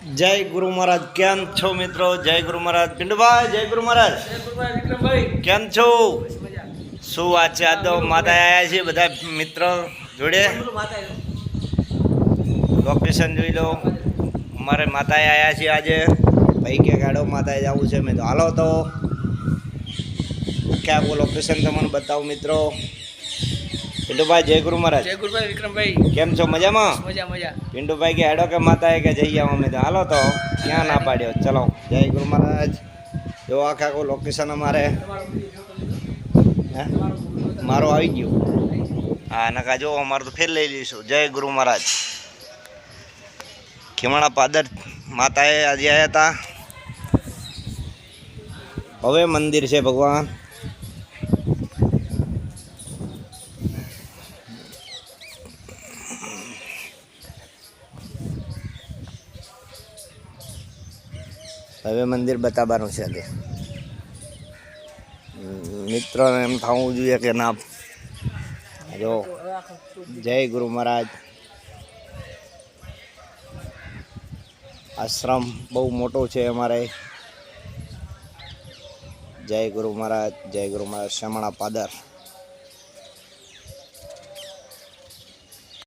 જય ગુરુ મહારાજ. કેમ છો મિત્રો? જય ગુરુ મહારાજ. પિન્ટુભાઈ જય ગુરુ મહારાજ. કેમ છો? શું વાત છે? આ તો માતા આવ્યા છે બધા મિત્રો જોડે. લોકેશન જોઈ લો. અમારે માતાએ આવ્યા છે આજે. ભાઈ કે ગાડો માતાએ જવું છે. મેં તો હાલો તો ક્યાં આખું લોકેશન તમને બતાવું મિત્રો. પિન્ટુભાઈ જય ગુરુ મહારાજ. જય ગુરુભાઈ વિક્રમભાઈ. કેમ છો? મજામાં? મજા મજા. પિન્ટુભાઈ કે હેડો કે માતાએ કે જઈ આવો. અમે તો હાલો તો ક્યાં ના પાડ્યો. ચલો જય ગુરુ મહારાજ. જો આખા આખું લોકેશન અમારે મારો આવી ગયો. હા નકા જો અમારું તો ફેર લઈ લઈશું. જય ગુરુ મહારાજ. ખીમાણા પાદર માતાએ આજે આવ્યા હતા. ભવ્ય મંદિર છે ભગવાન. હવે મંદિર બતાવવાનું છે આજે મિત્રોને એમ થવું જોઈએ કે ના. જો જય ગુરુ મહારાજ. આશ્રમ બહુ મોટો છે અમારે. જય ગુરુ મહારાજ. જય ગુરુ મહારાજ. શમણા પાદર.